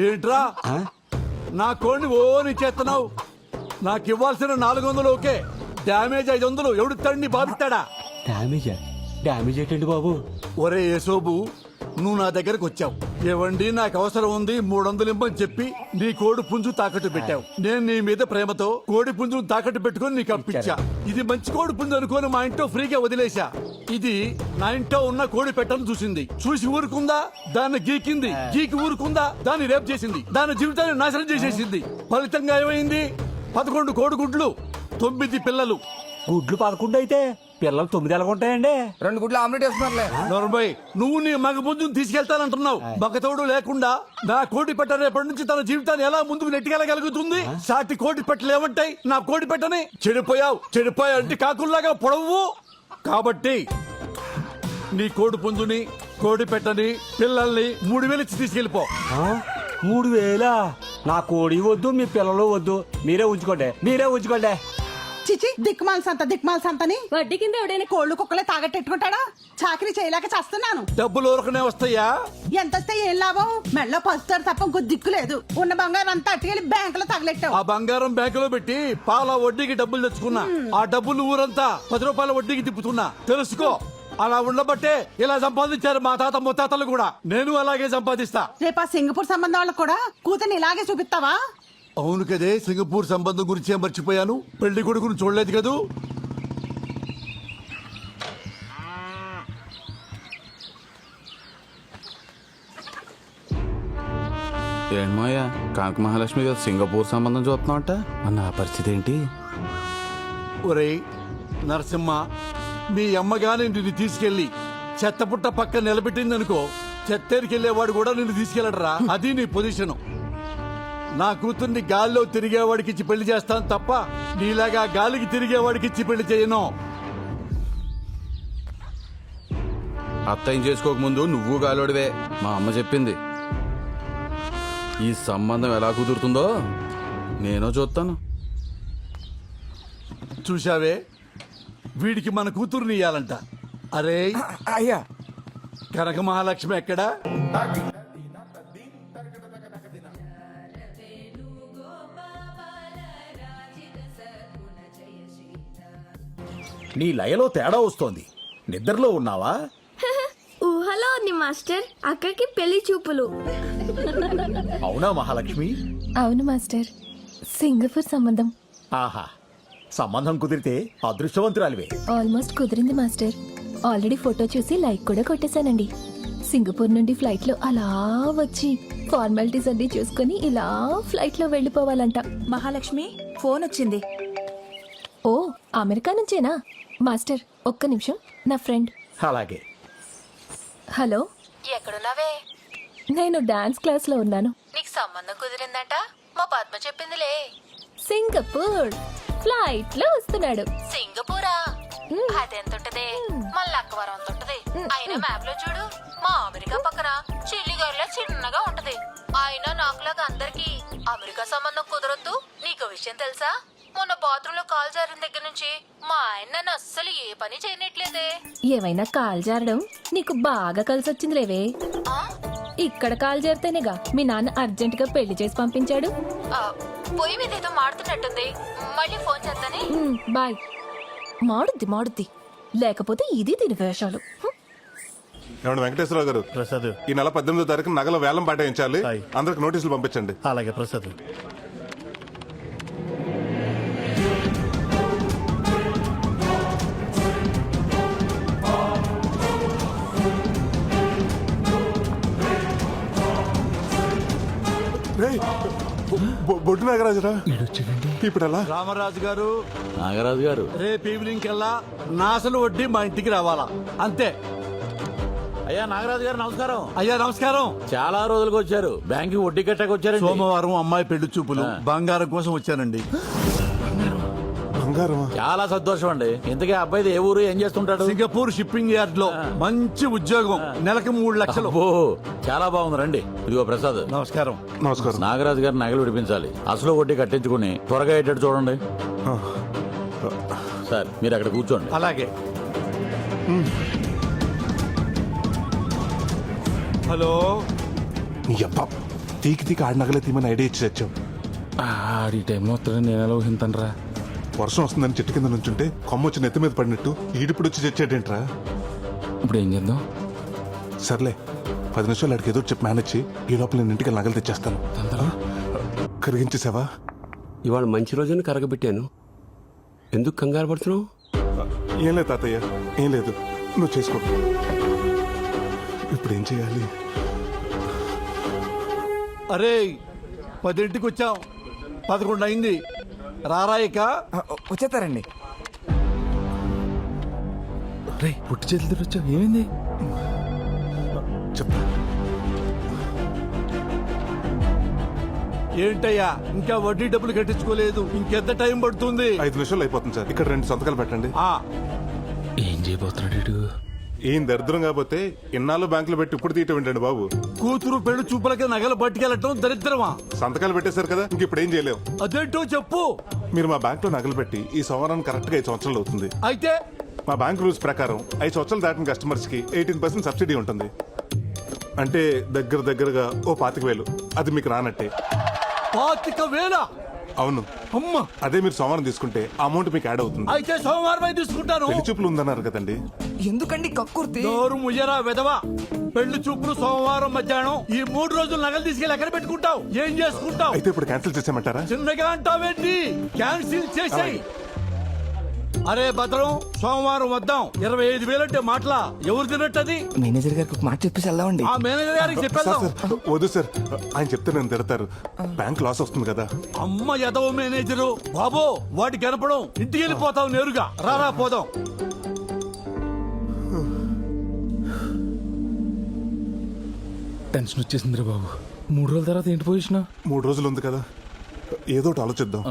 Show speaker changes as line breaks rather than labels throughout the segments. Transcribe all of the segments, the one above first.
ఏంట్రా నా కోడిని ఓని చేస్తున్నావు? నాకు ఇవ్వాల్సిన 400 ఓకే, డ్యామేజ్ 500 ఎవడు తండ్రి బాధిస్తాడా?
డ్యామేజ్ ఏంటండి బాబు?
ఒరే యేసోబు, నువ్వు నా దగ్గరకు వచ్చావు. ఏవండి నాకు అవసరం ఉంది 300 ఇమ్మని చెప్పి నీ కోడి పుంజు తాకట్టు పెట్టావు. నేను నీ మీద ప్రేమతో కోడి పుంజును తాకట్టు పెట్టుకుని నీకు అప్పించా. ఇది మంచి కోడి పుంజు అనుకోని మా ఇంట్లో ఫ్రీగా వదిలేశా. ఇది నా ఇంట్లో ఉన్న కోడి పెట్టను చూసింది, చూసి ఊరుకుందా? దాన్ని గీకి ఊరుకుందా? దాన్ని రేపు చేసింది, దాని జీవితాన్ని నాశనం చేసేసింది. ఫలితంగా ఏమైంది? 11 కోడిగుడ్లు, 9 పిల్లలు.
గుడ్లు 11 అయితే పిల్లలు 9 ఎలాగుంటాయండి?
2 గుడ్లు ఆమ్లెట్ వేస్తున్నారులే.
నోర్మయ్, నువ్వు నీ మగ పుంజుని తీసుకెళ్తానంటున్నావు. మగతోడు లేకుండా నా కోడి పెట్ట రేపటి నుంచి తన జీవితాన్ని ఎలా ముందుకు నెట్టుకెళ్ళగలుగుతుంది? సాటి కోడి పెట్టలు ఏమంటాయి నా కోడి పెట్టని? చెడిపోయావు అంటే కాకుల్లాగా పొడవు. కాబట్టి నీ కోడి పుంజుని, కోడి పెట్టని, పిల్లల్ని 3000 ఇచ్చి తీసుకెళ్ళిపో.
3000? నా కోడి వద్దు, మీ పిల్లలు వద్దు, మీరే ఉంచుకోండి.
చిచి, దిక్మాల సంతని వడ్డీ కింద ఎవడైనా కోళ్లు కుక్కలే తాగట్టెట్టుకుంటాడా? చాకరీ చేయలేక చేస్తున్నాను.
డబ్బులు ఊరకనే వస్తాయా?
ఎంత వస్తే ఏం లాభం? మెడలో పసుతారు తప్ప ఇంకో దిక్కు లేదు. ఉన్న బంగారం అంతా అట్టుకెళ్ళి బ్యాంకులో తగలెట్టావు.
ఆ బంగారం బ్యాంకులో పెట్టి పాల వడ్డీకి డబ్బులు తెచ్చుకున్నా. ఆ డబ్బులు ఊరంతా 10 రూపాయల వడ్డీకి తిప్పుతున్నా. తెలుసుకో, అలా ఉండబట్టే ఇలా సంపాదించారు మా తాత ముత్తాతలు కూడా. నేను అలాగే సంపాదిస్తా.
రేపు ఆ సింగపూర్ సంబంధం వాళ్ళకు కూడా కూతుర్ని ఇలాగే చూపిస్తావా?
అవును కదే, సింగపూర్ సంబంధం గురించి మర్చిపోయాను. పెళ్లి కొడుకును చూడలేదు కదూ.
ఏంటమ్మయ్యా, కాంక మహాలక్ష్మి గారు సింగపూర్ సంబంధం చూస్తున్నావుట. నా పరిస్థితి ఏంటి?
ఒరేయ్ నరసింహ, మీ అమ్మగాని నిన్ను తీసుకెళ్లి చెత్తపుట్ట పక్క నిలబెట్టిందనుకో, చెత్తేరికెళ్లేవాడు కూడా నిన్ను తీసుకెళ్లడరా. అది నీ పొజిషను. నా కూతుర్ని గాల్లో తిరిగేవాడికి ఇచ్చి పెళ్లి చేస్తాను తప్ప నీలాగా గాలికి తిరిగేవాడికి ఇచ్చి పెళ్లి చేయను.
అత్తయ్యం చేసుకోకముందు నువ్వు గాలోడివే, మా అమ్మ చెప్పింది. ఈ సంబంధం ఎలా కుదురుతుందో నేను చూస్తాను.
చూశావే, వీడికి మన కూతుర్ని ఇయ్యాలంట. అరే
అయ్యా,
కనక మహాలక్ష్మి ఎక్కడా?
నీ లయలో తేడా వస్తోంది. నిద్రలో ఉన్నావా?
ఊహలో ఉంది మాస్టర్. అక్కకి పెళ్లి చూపులు.
అవునా మహాలక్ష్మి?
అవును మాస్టర్, సింగపూర్ సంబంధం.
ఆహా, సంబంధం కుదిరితే అదృష్టవంతురాలివే.
ఆల్మోస్ట్ కుదిరింది మాస్టర్. ఆల్రెడీ ఫోటో చూసి లైక్ కూడా కొట్టేశానండి. సింగపూర్ నుండి ఫ్లైట్ లో అలా వచ్చి ఫార్మాలిటీస్ అన్ని చూసుకుని ఇలా ఫ్లైట్ లో వెళ్ళిపోవాలంట.
మహాలక్ష్మి, ఫోన్ వచ్చింది.
ఓ, అమెరికా నుంచేనా? మాస్టర్ ఒక్క నిమిషం, నా ఫ్రెండ్.
అలాగే.
హలో,
ఎక్కడున్నావే?
నేను డాన్స్ క్లాస్ లో ఉన్నాను.
నీకు సంబంధం కుదిరిందంట మా పద్మ చెప్పిందిలే.
సింగపూర్ ఫ్లైట్ లో వస్తున్నాడు.
సింగపూరా? అదెంతుంటది? మన లక్కవరం అంత ఉంటది. అయినా మ్యాప్ లో చూడు, మా అమెరికా పక్కన చిల్లిగారిలా చిన్నగా ఉంటది. అయినా నాకులాగా అందరికి అమెరికా సంబంధం కుదరొద్దు. నీకు విషయం తెలుసా? మొన్న బాత్రూమ్ లో కాల్ జారిన దగ్గర నుంచి మా ఆయన నన్ను అస్సలు ఏ పని చేయనట్లేదే.
ఏమైనా కాల్ జారడం నీకు బాగా కలిసి వచ్చింది లేవే. ఇక్కడ కాల్ జారితేనేగా మీ నాన్న అర్జెంట్ గా పెళ్లి చేసి పంపించాడు.
పొయ్యి మీద ఏదో మాడుతున్నట్టుంది. మళ్ళీ ఫోన్ చేస్తానే.
బాయ్. మాడుద్ది లేకపోతే ఇది దీని వేషాలు.
ఏమండి వెంకటేశ్వరరావు గారు,
ప్రసాద్,
ఈ నెల 18వ తారీఖు నగల వేలం పాటించాలి. అందరికి నోటీసులు పంపించండి.
అలాగే ప్రసాద్.
బొడ్డు నాగరాజురా, ఇప్పుడు ఎలా?
రామరాజు గారు,
నాగరాజు గారు,
రేపు ఈవినింగ్ కల్లా నా అసలు వడ్డీ మా ఇంటికి రావాలా, అంతే.
అయ్యా నాగరాజు గారు నమస్కారం.
అయ్యా నమస్కారం.
చాలా రోజులకు వచ్చారు. బ్యాంక్ వడ్డీ కట్టకు వచ్చారు.
సోమవారం అమ్మాయి పెళ్లి చూపులు, బంగారం కోసం వచ్చానండి.
బంగారమా?
చాలా సంతోషం అండి. ఇంతకీ అబ్బాయి ఏ ఊరు, ఏం చేస్తుంటాడు?
సింగపూర్ షిప్పింగ్ యార్డ్ లో మంచి ఉద్యోగం, నెలకు 3 లక్షలు.
ఓ, చాలా బాగుంది. రండి. ఇదిగో ప్రసాద్.
నమస్కారం.
నమస్కారం.
నాగరాజు గారు నగలు విడిపించాలి. అసలు వడ్డీ కట్టించుకుని త్వరగా అయ్యేటట్టు చూడండి. సార్, మీరు అక్కడ కూర్చోండి.
అలాగే. హలో,
నీ అబ్బా తీకి తీకి ఆడి నగలే తీమని ఐడియా ఇచ్చి తెచ్చావు.
ఆడి టైంలో వస్తాడని నేను ఎలా ఊహింతనరా.
వర్షం వస్తుందని చెట్టు కింద నుంచుంటే కొమ్మ వచ్చి నెత్తి మీద పడినట్టు ఈడిప్పుడు వచ్చి తెచ్చాడేంట్రా?
ఇప్పుడు ఏం చేద్దాం?
సర్లే 10 నిమిషాలు అడిగి ఏదో చెప్పి మేనేజ్ చేయి. ఈ లోపల నేను ఇంటికి నగలు తెచ్చేస్తాను. కరిగించేసావా?
ఇవాళ మంచి రోజున కరగబెట్టాను, ఎందుకు కంగారు పడుతున్నావు?
ఏం లేదు తాతయ్య, ఏం లేదు, నువ్వు చేసుకో. ఇప్పుడు ఏం చేయాలి?
అరే 10ంటికి వచ్చాం, 11 అయింది. రారాయిక
వచ్చేస్తారండి.
రే పుట్టి చేతులు తిరగొచ్చావు, ఏమైంది?
చెప్తా.
ఏంటయ్యా ఇంకా వడ్డీ డబ్బులు కట్టించుకోలేదు, ఇంకెంత టైం పడుతుంది?
5 నిమిషాలు అయిపోతుంది సార్. ఇక్కడ 2 సంతకాలు పెట్టండి.
ఆ
ఏం చేయబోతున్నాడు వీడు?
ఏం దరిద్రం కాకపోతే ఇన్నాళ్ళు బ్యాంకులో పెట్టి ఇప్పుడు తీయటం ఏంటండి బాబు?
కూతురు పెళ్లి చూపులకి నగలు పట్టుకెళ్ళటం దరిద్రమా?
సంతకాలు పెట్టేశారు కదా, ఇంక ఇప్పుడు ఏం చేయలేవు.
అదేంటో చెప్పు.
మీరు మా బ్యాంక్ లో నగలు పెట్టి ఈ సంవత్సరానికి కరెక్ట్ గా 5 సంవత్సరాలు అవుతుంది.
అయితే
మా బ్యాంక్ రూల్స్ ప్రకారం 5 సంవత్సరాలు దాటిన కస్టమర్స్ కి 18% సబ్సిడీ ఉంటుంది. అంటే దగ్గరగా ఓ 25,000. అది మీకు రానట్టే.
25,000?
అవును.
అమ్మ,
అదే మీరు సోమవారం తీసుకుంటే ఆ అమౌంట్ మీకు యాడ్ అవుతుంది.
అయితే సోమవారం తీసుకుంటాను.
పెళ్లి చూపులు ఉందన్నారు కదండి.
ఎందుకండి కక్కుర్తి?
నోరు ముయ్యరా వెదవా. పెళ్లి చూపులు సోమవారం మధ్యాహ్నం. ఈ 3 రోజులు నగలు తీసుకెళ్ళి ఎక్కడ పెట్టుకుంటావు? ఏం చేసుకుంటావు?
అయితే ఇప్పుడు క్యాన్సిల్ చేసేయమంటారా?
చిన్నగా అంటావేంటి? క్యాన్సిల్ చేసేయ్. అరే భద్రం, సోమవారం వద్దాం. 25,000 అంటే మాటలా? ఎవరు తినట్టది?
మేనేజర్ గారికి ఒక మాట చెప్పేసి వెళ్దామండి.
ఆ మేనేజర్ గారికి
సార్
చెప్పేద్దాం.
సార్ వద్దు సార్, ఆయన చెప్తే నేను తిడతారు. బ్యాంక్ లాస్ వస్తుంది కదా.
అమ్మ ఎదవ మేనేజరు బాబో, వాటి కనపడం. ఇంటికి వెళ్ళిపోతావు నేరుగా. రారా పోదాం.
టెన్షన్ వచ్చేసిందిరా బాబు. 3 రోజుల తర్వాత ఏంటి పొజిషన్?
3 రోజులు ఉంది కదా, ఏదో ఒకటి ఆలోచిద్దాం.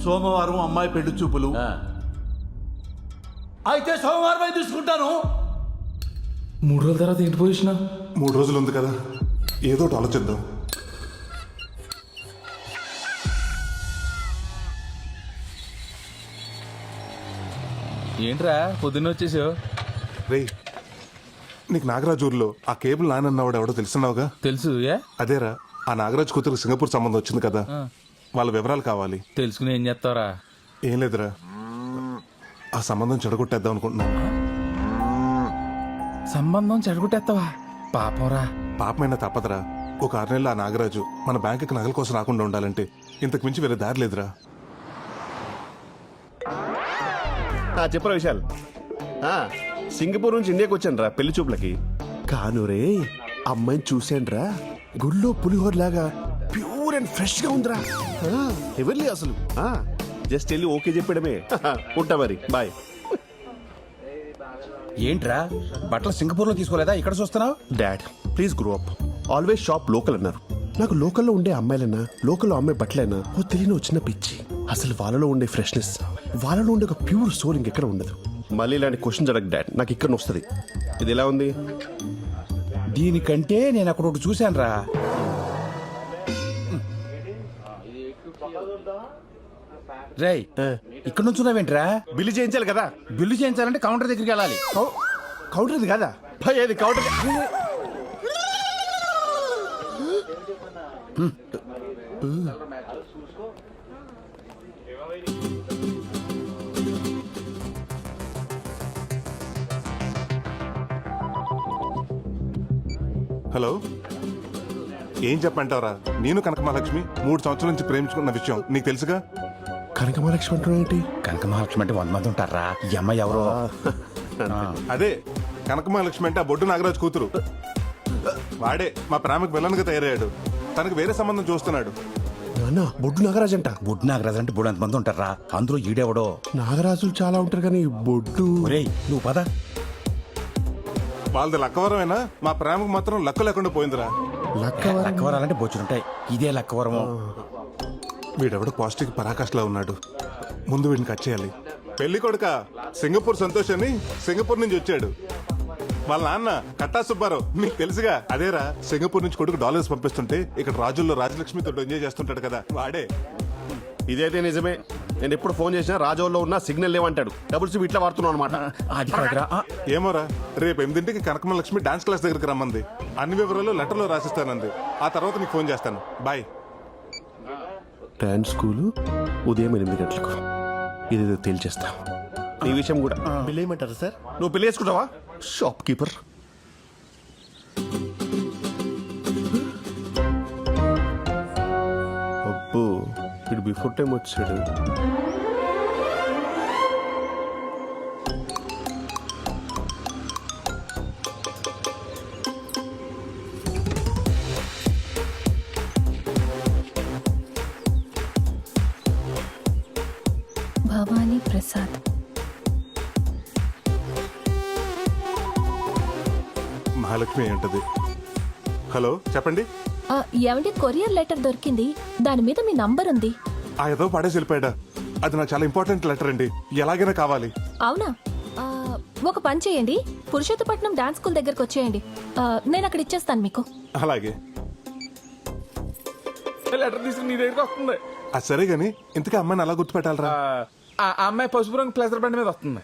సోమవారం అమ్మాయి పెళ్లి చూపులు. అయితే సోమవారం తీసుకుంటాను.
3 రోజుల తర్వాత ఏంటి పొజిషన్?
3 రోజులు ఉంది కదా, ఏదో ఒకటి ఆలోచిద్దాం.
ఏంట్రా పొద్దున్న వచ్చేసావు?
రే, నీకు నాగరాజు ఊర్లో ఆ కేబుల్ నానన్నవాడు ఎవడో తెలుసున్నావుగా?
తెలుసు. ఏ
అదేరా, ఆ నాగరాజు కూతురు సింగపూర్ సంబంధం వచ్చింది కదా, వాళ్ళ వివరాలు కావాలి.
తెలుసుకుని ఏం చేస్తావురా?
ఏం లేదురా, ఆ సంబంధం చెడగొట్టేద్దాం అనుకుంటున్నాను.
సంబంధం చెడగొట్టేస్తావా? పాపంరా.
పాపమైనా తప్పదురా. ఒక 6 నెలలు ఆ నాగరాజు మన బ్యాంకుకి నగల కోసం రాకుండా ఉండాలంటే ఇంతకు మించి వేరే దారి లేదురా.
చెప్పరా విశాల్. సింగపూర్ నుంచి ఇండియాకి వచ్చాను రా పెళ్లి చూపులకి. కాను రే, అమ్మాయిని చూశాను రా, గుళ్ళో పులిహోర లాగా ప్యూర్ అండ్ ఫ్రెష్ గా ఉందిరా. ఎవరి అసలు జస్ట్ వెళ్ళి ఓకే చెప్పడమే. ఉంటా మరి, బాయ్.
ఏంట్రా బట్టలు సింగపూర్ లో తీసుకోలేదా, ఇక్కడ చూస్తున్నావు?
Dad please grow up. Always shop local అన్నారు. నాకు లోకల్లో ఉండే అమ్మాయిలన్నా, లోకల్లో అమ్మాయి బట్టలైనా ఓ తెలియని వచ్చిన పిచ్చి. అసలు వాళ్ళలో ఉండే ఫ్రెష్నెస్, వాళ్ళలో ఉండే ఒక ప్యూర్ సోల్ ఇంకెక్కడ ఉండదు. మళ్ళీ ఇలాంటి క్వశ్చన్ అడగ డాడ్, నాకు ఇక్కడ వస్తుంది. ఇది ఎలా ఉంది?
దీనికంటే నేను అక్కడ ఒకటి చూశాను రా. రేయ్, ఇక్కడ నుంచి ఉన్నావేంట్రా?
బిల్లు చేయించాలి కదా.
బిల్లు చేయించాలంటే కౌంటర్ దగ్గరికి వెళ్ళాలి.
కౌంటర్ ఇది కదా భయ్, అది కౌంటర్.
హలో, ఏం చెప్పంటావురా? నేను కనక మహాలక్ష్మి 3 సంవత్సరాల నుంచి ప్రేమించుకున్న విషయం నీకు తెలుసుగా.
కనక మహాలక్ష్మి అంటున్నావు ఏంటి?
కనక మహాలక్ష్మి అంటే 100 మంది ఉంటారా? ఈ అమ్మాయి ఎవరో.
అదే కనక మహాలక్ష్మి అంటే ఆ బొడ్డు నాగరాజు కూతురు. వాడే మా ప్రేమకు విలన్గా తయారయ్యాడు. తనకు వేరే సంబంధం చూస్తున్నాడు.
నాన్న, బొడ్డు నాగరాజు అంట.
బొడ్డు నాగరాజు అంటే 300 మంది ఉంటారా? అందులో ఈడెవడో.
నాగరాజులు చాలా ఉంటారు కానీ బొడ్డు.
ఒరేయ్, నువ్వు పద.
వాళ్ళది లక్కవరమేనా? మా ప్రేమకు మాత్రం లక్క లేకుండా పోయిందిరా.
లక్కవరాలంటే బొచ్చులుంటాయి, ఇదే లక్కవరము.
వీడెవడో పాజిటివ్ పరాకాష్లా ఉన్నాడు. ముందు వీడిని కట్ చేయాలి. పెళ్లి కొడుక సింగపూర్ సంతోష్ అని సింగపూర్ నుంచి వచ్చాడు. వాళ్ళ నాన్న కట్టా సుబ్బారావు మీకు తెలుసుగా అదేరా సింగపూర్ నుంచి కొడుకు డాలర్స్ పంపిస్తుంటే ఇక్కడ రాజుల్లో రాజలక్ష్మితో ఎంజాయ్ చేస్తుంటాడు కదా వాడే.
ఇదైతే నిజమే. నేను ఎప్పుడు ఫోన్ చేసినా రాజోల్లో ఉన్న సిగ్నల్ లేవంటాడు. డబుల్ సిమ్ ఇట్లా వాడుతున్నావు అనమాట.
అది కాదురా.
ఏమోరా రేపు 8ంటికి కనకమ్మ లక్ష్మి డాన్స్ క్లాస్ దగ్గరికి రమ్మంది. అన్ని వివరాలు లెటర్లో రాసిస్తానంది. ఆ తర్వాత నీకు ఫోన్ చేస్తాను. బాయ్.
డాన్స్ స్కూలు ఉదయం 8 గంటలకు. ఇదేదో తేల్చేస్తా. ఈ విషయం కూడా
బిల్ ఏమంటారు సార్?
నువ్వు పెళ్లి చేసుకుంటావా షాప్ కీపర్? అబ్బో ఇటు బిఫోర్ టైం వచ్చాడు.
భవానీ ప్రసాద్.
మహాలక్ష్మి ఏంటది? హలో చెప్పండి.
ఏమంటే కొరియర్ లెటర్ దొరికింది, దాని మీద మీ నంబర్ ఉంది.
ఆ ఏదో పడేసి వెళ్ళిపోయాడా? అది నాకు చాలా ఇంపార్టెంట్ లెటర్ అండి, ఎలాగైనా కావాలి.
అవునా? ఒక పని చేయండి, పురుషోత్తపట్నం డాన్స్ స్కూల్ దగ్గరకు వచ్చేయండి. నేను అక్కడ ఇచ్చేస్తాను మీకు.
అలాగే.
లెటర్ తీసుకుని నీ దగ్గరికి వస్తుంది.
అది సరే గాని ఇంతకీ అమ్మాయిని అలా గుర్తుపెట్టాలరా?
ఆ అమ్మాయి పసుపు రంగు ప్లేసర్ బండి మీద వస్తుంది.